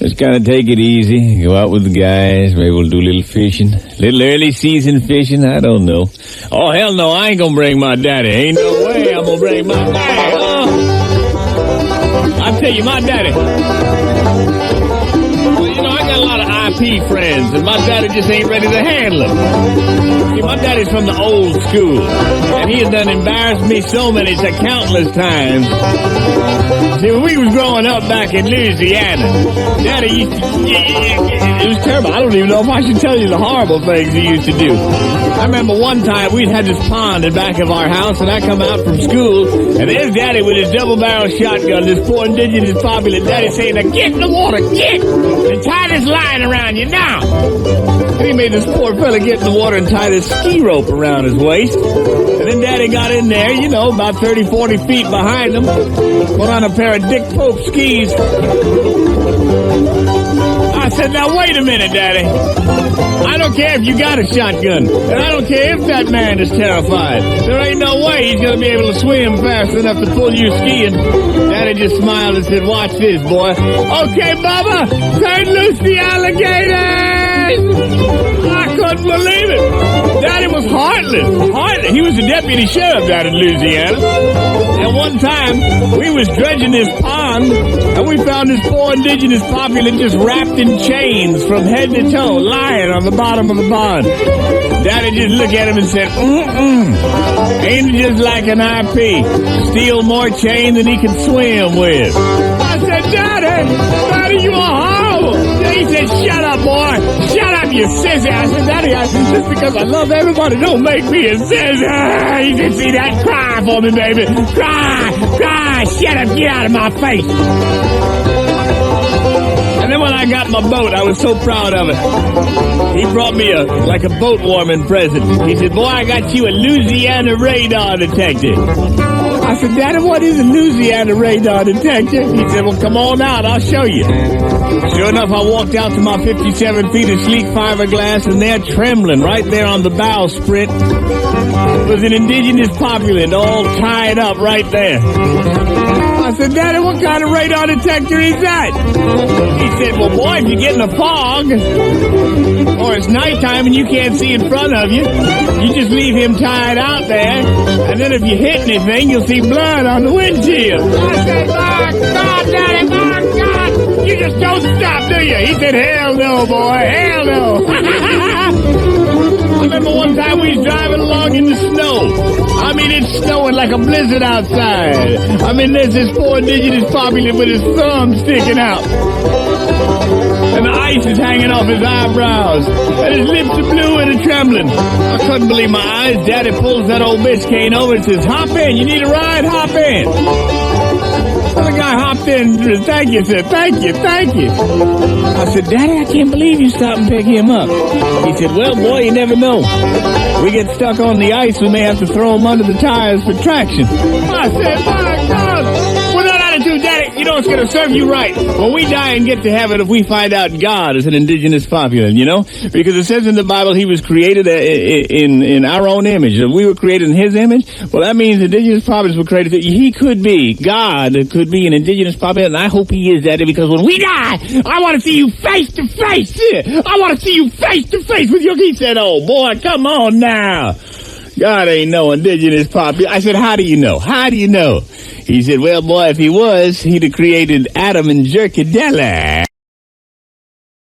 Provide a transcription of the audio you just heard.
Just kind of take it easy. Go out with the guys. Maybe we'll do a little fishing. Little early season fishing. I don't know. Oh, hell no. I ain't gonna bring my daddy. Ain't no way I'm gonna bring my daddy. I tell you, my daddy. Well, you know, I got a lot of IP friends, and my daddy just ain't ready to handle them. See, my daddy's from the old school, and he has done embarrassed me so many, countless times. See, when we was growing up back in Louisiana, Daddy used to, it was terrible. I don't even know if I should tell you the horrible things he used to do. I remember one time we'd had this pond in back of our house, and I come out from school, and there's Daddy with his double-barrel shotgun, this poor indigenous popular Daddy saying, now get in the water, get, and tie this line around you now. And he made this poor fella get in the water and tie this ski rope around his waist. And then Daddy got in there, you know, about 30, 40 feet behind him, put on a pair of Dick Pope skis. I said, now wait a minute, Daddy. I don't care if you got a shotgun, and I don't care if that man is terrified. There ain't no way he's going to be able to swim fast enough to pull you skiing. Daddy just smiled and said, watch this, boy. Okay, Bubba, turn loose the alligators! I couldn't believe it. Daddy was heartless. He was the deputy sheriff down in Louisiana. And one time, we was dredging this pond, and we found this poor indigenous populace just wrapped in chains from head to toe, lying on the bottom of the pond. Daddy just looked at him and said, ain't it just like an IP? Steal more chain than he can swim with. I said, Daddy, you are horrible. He said, shut up, boy. Shut up, you sissy. I said, Daddy, just because I love everybody, don't make me a sissy. He said, see that? Cry for me, baby. Cry. Shut up. Get out of my face. And then when I got my boat, I was so proud of it. He brought me a boat warming present. He said, boy, I got you a Louisiana radar detector. I said, Daddy, what is a Louisiana radar detector? He said, well, come on out. I'll show you. Sure enough, I walked out to my 57 feet of sleek fiberglass, and there trembling right there on the bowsprit was an indigenous populace all tied up right there. I said, Daddy, what kind of radar detector is that? He said, well, boy, if you get in a fog, or it's nighttime and you can't see in front of you, you just leave him tied out there, and then if you hit anything, you'll see blood on the windshield. I said, my God, Daddy, my God, you just don't stop, do you? He said, hell no, boy, hell no. I remember one time we was driving along in the snow. I mean, it's snowing like a blizzard outside. I mean, there's this poor indigenous populace with his thumb sticking out. And the ice is hanging off his eyebrows. And his lips are blue and are trembling. I couldn't believe my eyes. Daddy pulls that old bitch cane over and says, hop in. You need a ride? Hop in. So the guy hopped in. Thank you, sir. Thank you. I said, Daddy, I can't believe you stopped and picked him up. He said, well, boy, you never know. We get stuck on the ice, we may have to throw him under the tires for traction. I said, my God. With that attitude, Daddy, you know it's going to serve you right. When we die and get to heaven, if we find out God is an indigenous populace, you know? Because it says in the Bible he was created in our own image. If we were created in his image, well, that means indigenous populace were created. He could be, God could be an indigenous populace, and I hope he is, Daddy, because when we die, I want to see you face to face. I want to see you face to face with your... He said, oh, boy, come on now. God ain't no indigenous populace. I said, how do you know? He said, well, boy, if he was, he'd have created Adam and Jerkadella.